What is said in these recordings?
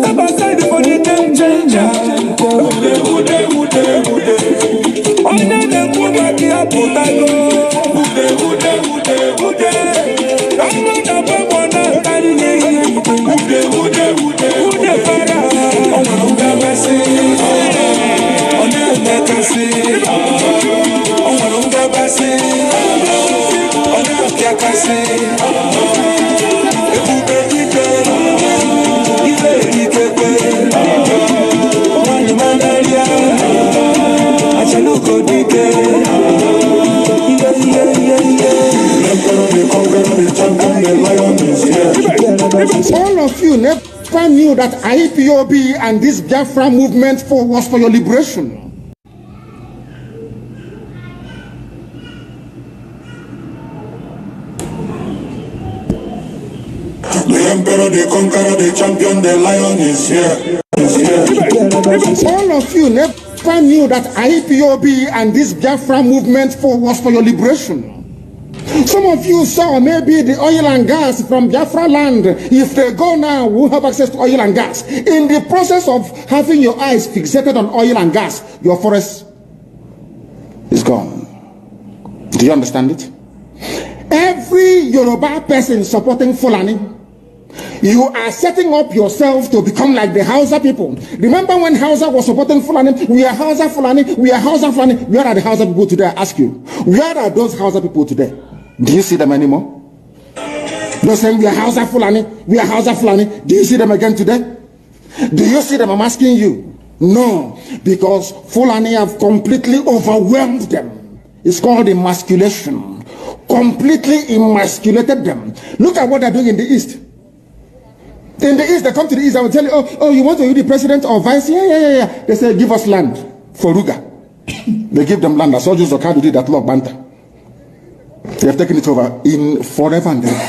Step aside for the game changer. Under the Kubaki Apotago. I'm not a Pamona Kanye. All of you never knew that EBUBE and this Biafra movement was for your liberation. The emperor, the conqueror, the champion, the lion is here. All of you never knew that EBUBE and this Biafra movement was for your liberation. Some of you saw maybe the oil and gas from Biafra land. If they go now, we'll have access to oil and gas. In the process of having your eyes fixated on oil and gas, your forest is gone. Do you understand it? Every Yoruba person supporting Fulani, you are setting up yourself to become like the Hausa people. Remember when Hausa was supporting Fulani? We are Hausa Fulani, we are Hausa Fulani. Where are the Hausa people today? I ask you. Where are those Hausa people today? Do you see them anymore? They're saying we are Hausa Fulani, we are Hausa Fulani. Do you see them again today? Do you see them? I'm asking you. No, because Fulani have completely overwhelmed them. It's called emasculation. Completely emasculated them. Look at what they're doing in the East. In the East, they come to the East, I will tell you, oh, you want to be the president or vice? Yeah. They say, give us land for Ruga. They give them land. I saw Joseph Kadu did that law, Banta. They have taken it over in forever and ever.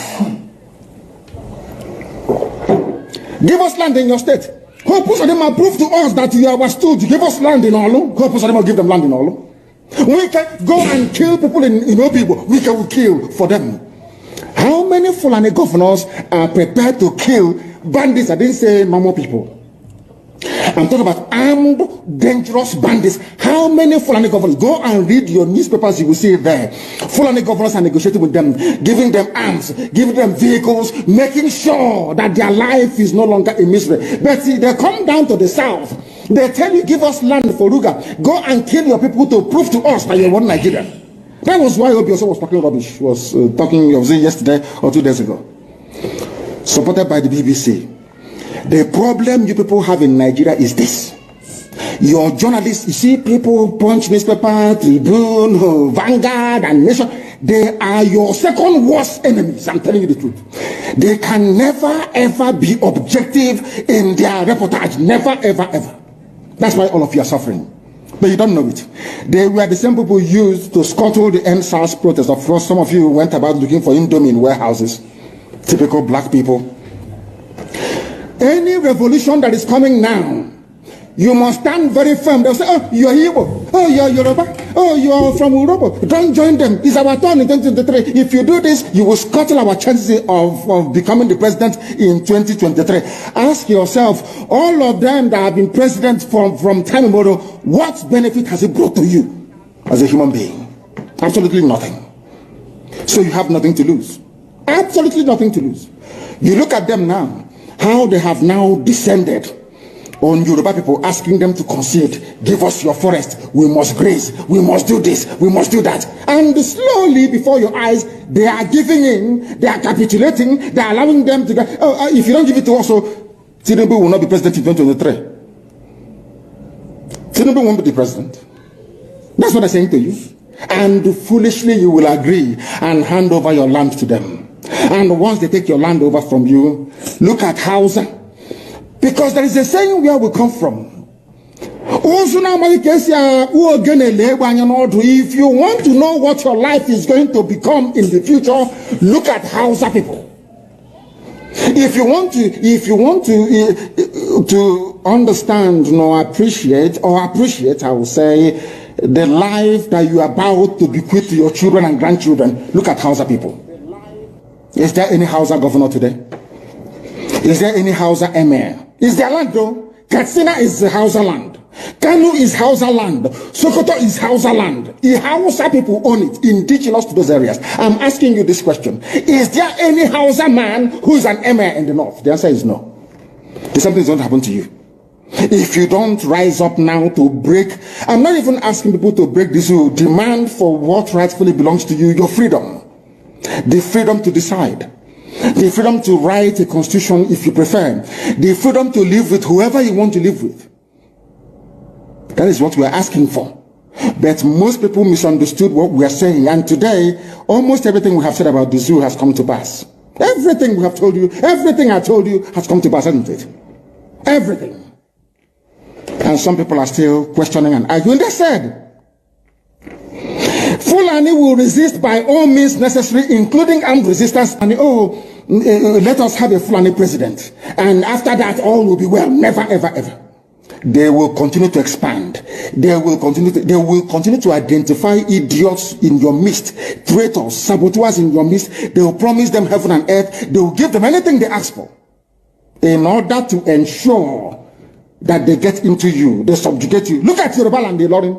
Give us land in your state. Hope of them will prove to us that you are stood. Give us land in Olu. Hope of them will give them land in Olu. We can go and kill people in Obibo. We can kill for them. How many Fulani governors are prepared to kill bandits? I didn't say normal people. I'm talking about armed, dangerous bandits. How many Fulani governors? Go and read your newspapers, you will see it there. Fulani governors are negotiating with them, giving them arms, giving them vehicles, making sure that their life is no longer in misery. But see, they come down to the south. They tell you, give us land for Ruga. Go and kill your people to prove to us that you're one Nigeria. That was why Obi also was talking rubbish. Was talking yesterday or 2 days ago. Supported by the BBC. The problem you people have in Nigeria is this. Your journalists, you see people, Punch newspaper, Tribune, Vanguard, and Nation, they are your second worst enemies. I'm telling you the truth. They can never ever be objective in their reportage. Never, ever, ever. That's why all of you are suffering. But you don't know it. They were the same people used to scuttle the NSAS protest. Of course, some of you went about looking for Indomie in warehouses. Typical black people. Any revolution that is coming now, you must stand very firm. They'll say, oh, you're Igbo. Oh, you're Yoruba. Oh, you're from Europe. Don't join them. It's our turn in 2023. If you do this, you will scuttle our chances of becoming the president in 2023. Ask yourself, all of them that have been president from time immemorial, what benefit has it brought to you as a human being? Absolutely nothing. So you have nothing to lose. Absolutely nothing to lose. You look at them now, how they have now descended. on Yoruba people, asking them to concede, give us your forest, we must graze, we must do this, we must do that. And slowly before your eyes, they are giving in, they are capitulating, they are allowing them to go, if you don't give it to us, so Tinubu will not be president in 2023. Tinubu won't be the president. That's what I'm saying to you. And foolishly you will agree and hand over your land to them. And once they take your land over from you, look at Hausa. Because there is a saying where we come from. If you want to know what your life is going to become in the future, look at Hausa people. If you want to understand or appreciate, I will say, the life that you are about to bequeath to your children and grandchildren, look at Hausa people. Is there any Hausa governor today? Is there any Hausa emir? Is there land though? Katsina is Hausa land. Kanu is Hausa land. Sokoto is Hausa land. The Hausa people own it, indigenous to those areas. I'm asking you this question. Is there any Hausa man who is an emir in the north? The answer is no. Something's going to happen to you. If you don't rise up now to break, I'm not even asking people to break this rule. Demand for what rightfully belongs to you, your freedom. The freedom to decide. The freedom to write a constitution if you prefer. The freedom to live with whoever you want to live with. That is what we are asking for. But most people misunderstood what we are saying. And today, almost everything we have said about the zoo has come to pass. Everything we have told you, everything I told you has come to pass, hasn't it? Everything. And some people are still questioning and arguing. They said, Fulani will resist by all means necessary, including armed resistance. And let us have a Fulani president. And after that, all will be well. Never, ever, ever. They will continue to expand. They will continue to identify idiots in your midst, traitors, saboteurs in your midst. They will promise them heaven and earth. They will give them anything they ask for in order to ensure that they get into you, they subjugate you. Look at Yoruba and the Lorin.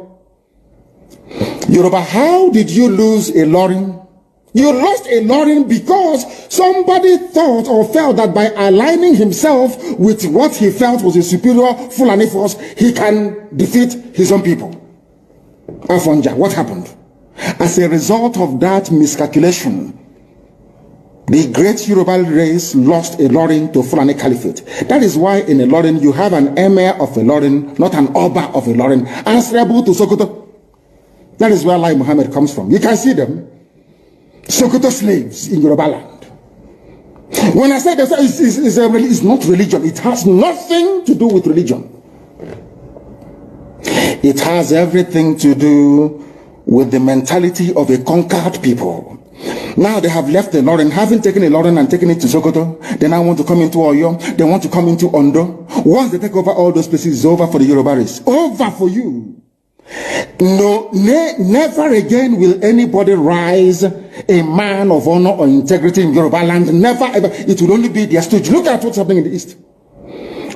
Yoruba, how did you lose a Lorin? You lost a Lorin because somebody thought or felt that by aligning himself with what he felt was a superior Fulani force, he can defeat his own people. Afonja, what happened? As a result of that miscalculation, the great Yoruba race lost a Lorin to Fulani Caliphate. That is why in a Lorin you have an emir of a Lorin, not an Oba of a Lorin, answerable to Sokoto. That is where Lai Muhammad comes from. You can see them. Sokoto slaves in Yoruba land. When I say that it's not religion, it has nothing to do with religion. It has everything to do with the mentality of a conquered people. Now they have left the Lorin, having taken a Lorin and taken it to Sokoto. They now want to come into Oyo. They want to come into Ondo. Once they take over all those places, it's over for the Yoruba race. Over for you. No, never again will anybody rise a man of honor or integrity in Yoruba land. Never ever. It will only be their stooge. Look at what's happening in the East.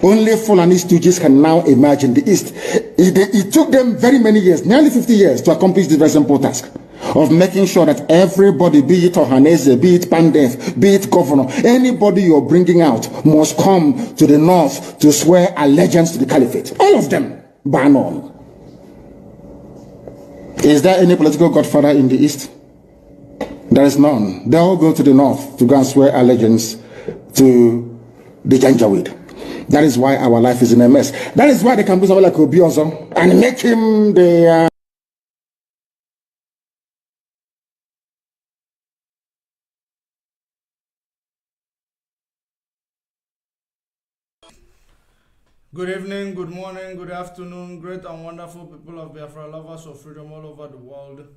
Only Fulani stooges can now emerge in the East. It took them very many years, nearly 50 years, to accomplish this very simple task of making sure that everybody, be it Ohanese, be it Pandef, be it governor, anybody you're bringing out must come to the north to swear allegiance to the caliphate. All of them, ban on. Is there any political godfather in the East? There is none. They all go to the north to go and swear allegiance to the Janjaweed. That is why our life is in a mess. That is why they can put someone like Obiozo and make him the... Good evening, good morning, good afternoon, great and wonderful people of Biafra, lovers of freedom all over the world.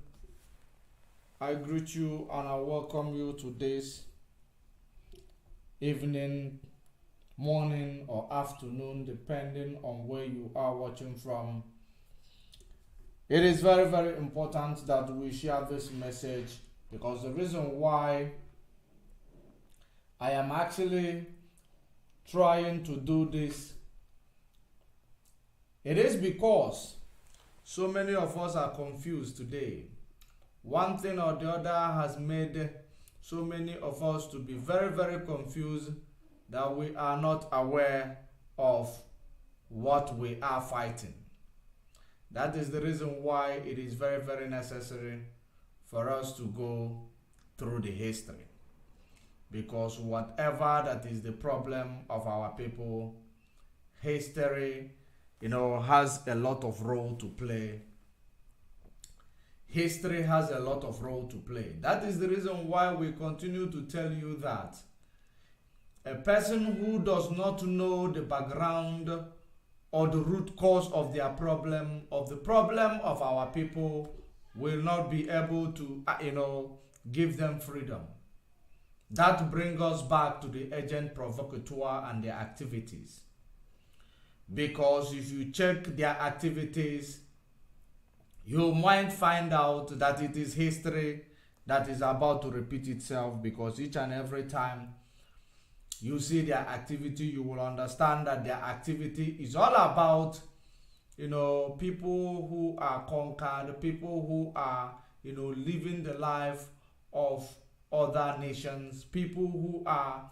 I greet you and I welcome you to this evening, morning or afternoon, depending on where you are watching from. It is very, very important that we share this message, because the reason why I am actually trying to do this, it is because so many of us are confused today. One thing or the other has made so many of us to be very, very confused that we are not aware of what we are fighting. That is the reason why it is very, very necessary for us to go through the history. Because whatever that is the problem of our people, history, has a lot of role to play. History has a lot of role to play. That is the reason why we continue to tell you that a person who does not know the background or the root cause of their problem, of the problem of our people, will not be able to, give them freedom. That brings us back to the agent provocateur and their activities. Because if you check their activities, you might find out that it is history that is about to repeat itself, because each and every time you see their activity, you will understand that their activity is all about, people who are conquered, people who are, living the life of other nations, people who are,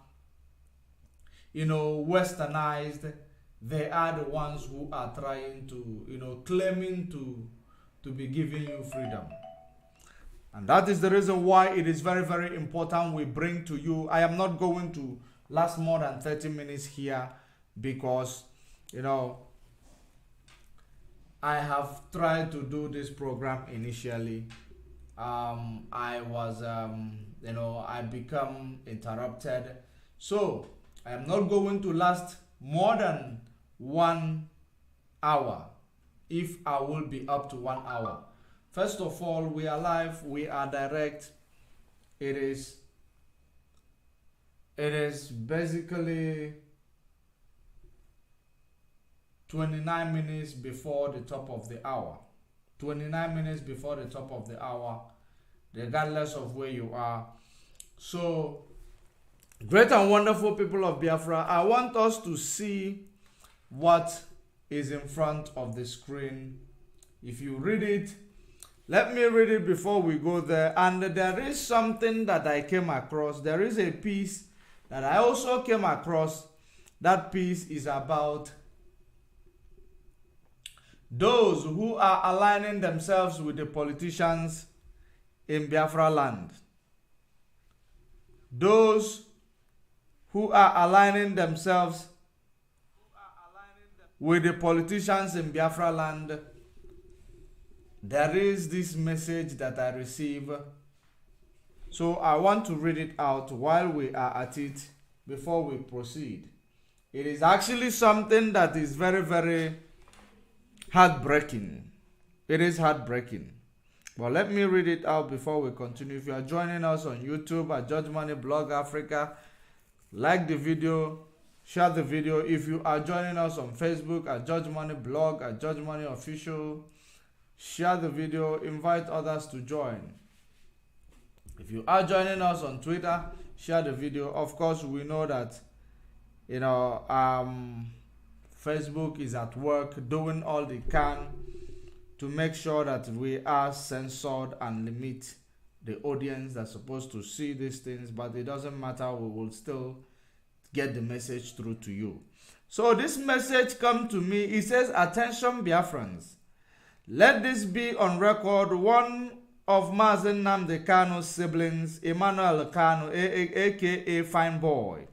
westernized. They are the ones who are trying to, claiming to be giving you freedom. And that is the reason why it is very, very important we bring to you. I am not going to last more than 30 minutes here, because, I have tried to do this program initially. I was, I become interrupted. So I am not going to last more than 1 hour, if I will be up to 1 hour. First of all, we are live, we are direct. It is basically 29 minutes before the top of the hour. 29 minutes before the top of the hour, regardless of where you are. So, great and wonderful people of Biafra, I want us to see what is in front of the screen. If you read it, let me read it before we go there. And there is something that I came across. There is a piece that I also came across. That piece is about those who are aligning themselves with the politicians in Biafra land. Those who are aligning themselves with the politicians in Biafra land. There is this message that I receive. So I want to read it out while we are at it before we proceed. It is actually something that is very, very heartbreaking. It is heartbreaking. But let me read it out before we continue. If you are joining us on YouTube at Judge Money Blog Africa, like the video, share the video. If you are joining us on Facebook at Judge Money Blog, at Judge Money Official, share the video, invite others to join. If you are joining us on Twitter, share the video. Of course, we know that, Facebook is at work doing all they can to make sure that we are censored and limit the audience that's supposed to see these things, but it doesn't matter, we will still get the message through to you. So this message come to me. It says, "Attention Biafrans, let this be on record. One of Mazen Nnamdi Kanu's siblings, Emmanuel Kanu, aka Fine Boy,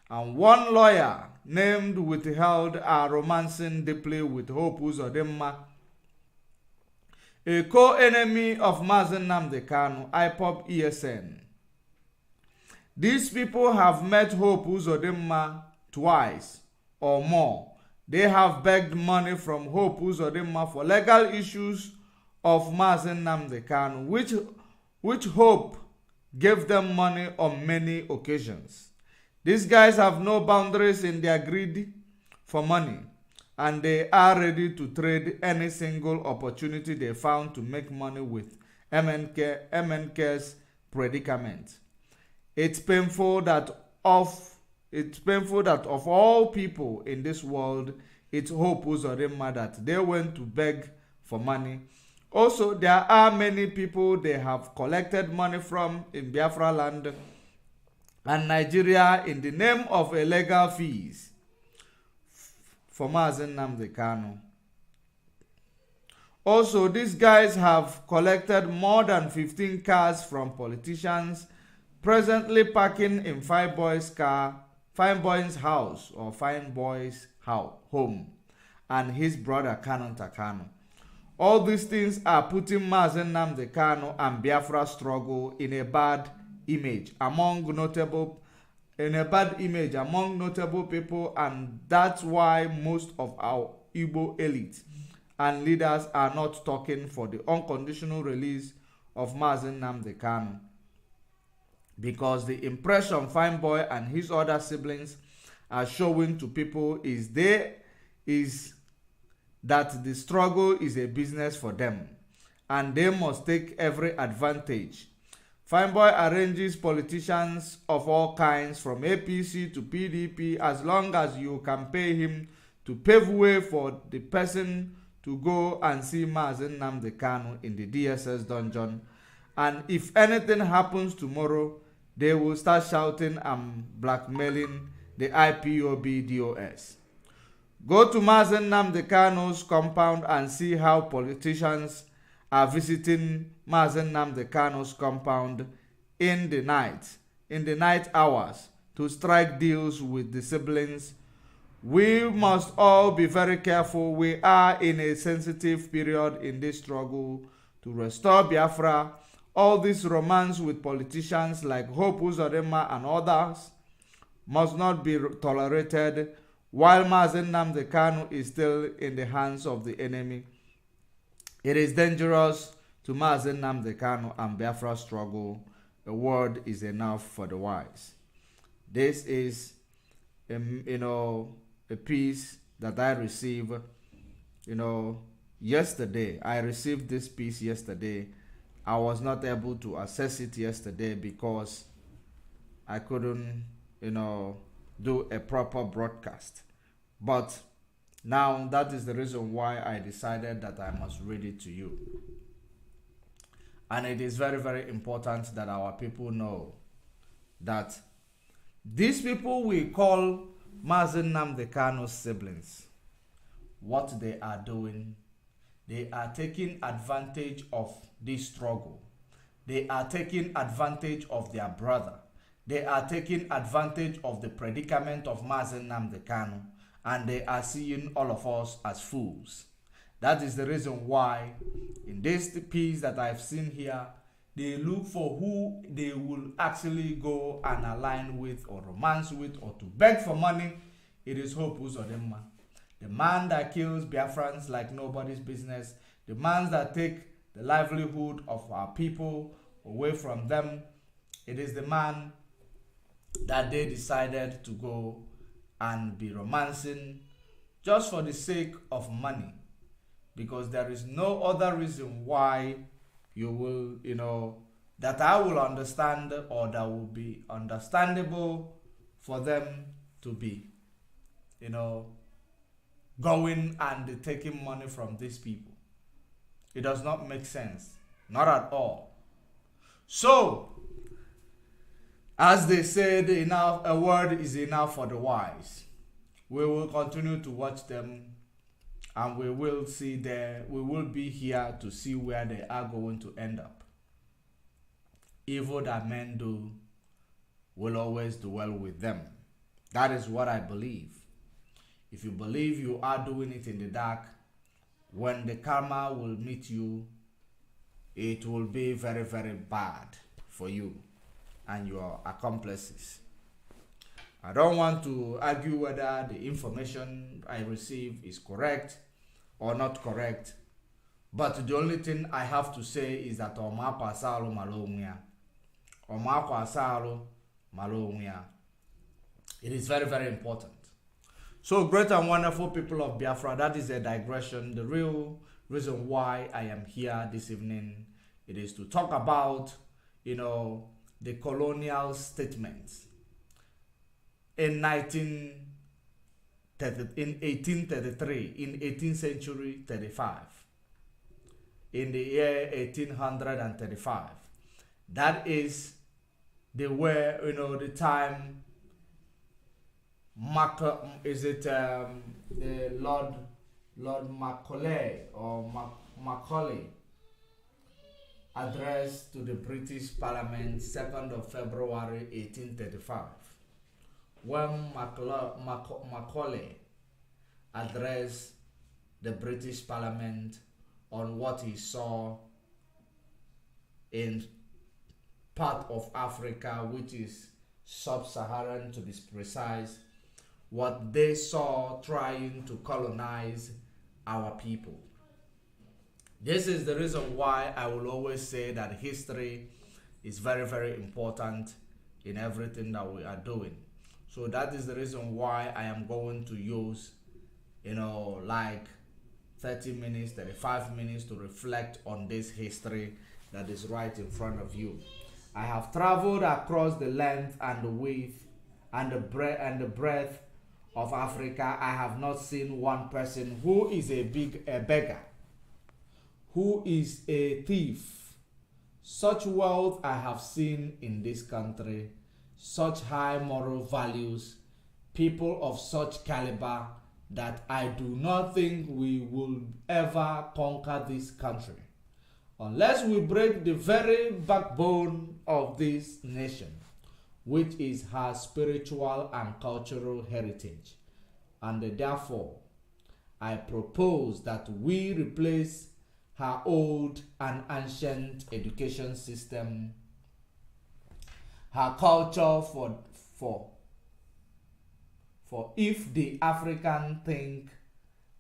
and one lawyer named Withheld are romancing deeply with Hope Uzodimma, a co-enemy of Mazen Nnamdi Kanu, IPOB ESN. These people have met Hope Uzodimma twice or more. They have begged money from Hope Uzodimma for legal issues of Mazen Nnamdi Kanu, which Hope gave them money on many occasions. These guys have no boundaries in their greed for money, and they are ready to trade any single opportunity they found to make money with MNK's predicament. It's painful that of all people in this world, it's Hope Uzodimma that they went to beg for money. Also, there are many people they have collected money from in Biafra land and Nigeria in the name of illegal fees. for Mazen Nnamdi Kanu. Also, these guys have collected more than 15 cars from politicians, presently parking in Fine Boy's house or Fine Boy's home, and his brother Kanu Takano. All these things are putting Mazen Nnamdi Kanu and Biafra struggle in a bad image among notable people, and that's why most of our Igbo elite and leaders are not talking for the unconditional release of Mazen Nnamdi Kanu, because the impression Fine Boy and his other siblings are showing to people is that the struggle is a business for them and they must take every advantage. Fine Boy arranges politicians of all kinds from APC to PDP as long as you can pay him to pave way for the person to go and see Mazen Nnamdi Kanu in the DSS dungeon. And if anything happens tomorrow, they will start shouting and blackmailing the IPOB DOS. Go to Mazen Nnamdi Kanu's compound and see how politicians are visiting Mazen Nnamdi Kanu's compound in the night hours to strike deals with the siblings. We must all be very careful. We are in a sensitive period in this struggle to restore Biafra. All this romance with politicians like Hope Uzodinma and others must not be tolerated while Mazen Nnamdi Kanu is still in the hands of the enemy. It is dangerous to Mazen Nnamdi Kanu and Biafra struggle. A word is enough for the wise. This is, a piece that I received, yesterday. I received this piece yesterday. I was not able to access it yesterday because I couldn't, do a proper broadcast. But now that is the reason why I decided that I must read it to you. And it is very, very important that our people know that these people we call Mazen Nnamdi Kanu's siblings, what they are doing, they are taking advantage of this struggle. They are taking advantage of their brother. They are taking advantage of the predicament of Mazen Nnamdi Kanu, and they are seeing all of us as fools. That is the reason why in this piece that I've seen here, they look for who they will actually go and align with or romance with or to beg for money. It is Hope Uzodinma, the man that kills Biafrans like nobody's business, the man that take the livelihood of our people away from them. It is the man that they decided to go and be romancing just for the sake of money, because there is no other reason why you will, that I will understand or that will be understandable for them to be, going and taking money from these people. It does not make sense, not at all. So, as they said, a word is enough for the wise. We will continue to watch them, and we will be here to see where they are going to end up. Evil that men do will always dwell with them. That is what I believe. If you believe you are doing it in the dark, when the karma will meet you, it will be very, very bad for you and your accomplices. I don't want to argue whether the information I receive is correct or not correct, but the only thing I have to say is that it is very, very important. So, great and wonderful people of Biafra, that is a digression. The real reason why I am here this evening, it is to talk about, the colonial statements in 1833, in 18th century 35, in the year 1835. That is the time the Lord Macaulay or Macaulay address to the British Parliament 2nd of February 1835. When Macaulay addressed the British Parliament on what he saw in part of Africa, which is sub-Saharan to be precise, what they saw trying to colonize our people. This is the reason why I will always say that history is very, very important in everything that we are doing. So that is the reason why I am going to use, like 30 minutes, 35 minutes to reflect on this history that is right in front of you. I have traveled across the length and the width and the breadth of Africa. I have not seen one person who is a beggar, who is a thief. Such wealth I have seen in this country, such high moral values, people of such caliber that I do not think we will ever conquer this country unless we break the very backbone of this nation, which is her spiritual and cultural heritage. And therefore, I propose that we replace her old and ancient education system, her culture for if the African think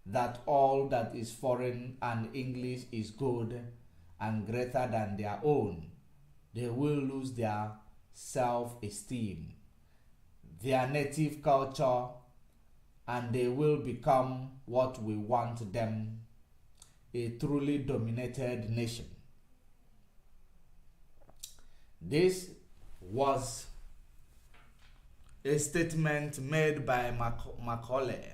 that all that is foreign and English is good and greater than their own, they will lose their self-esteem, their native culture, and they will become what we want them, a truly dominated nation. This was a statement made by Macaulay,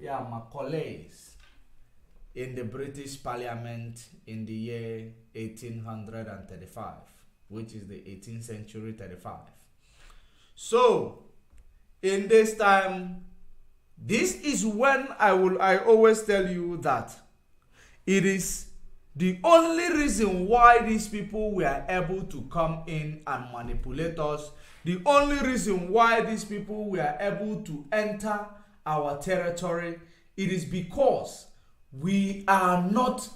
Macaulay's, in the British Parliament in the year 1835, which is the 18th century 35. So, in this time, this is when I always tell you that it is the only reason why these people were able to come in and manipulate us, the only reason why these people were able to enter our territory, it is because we are not,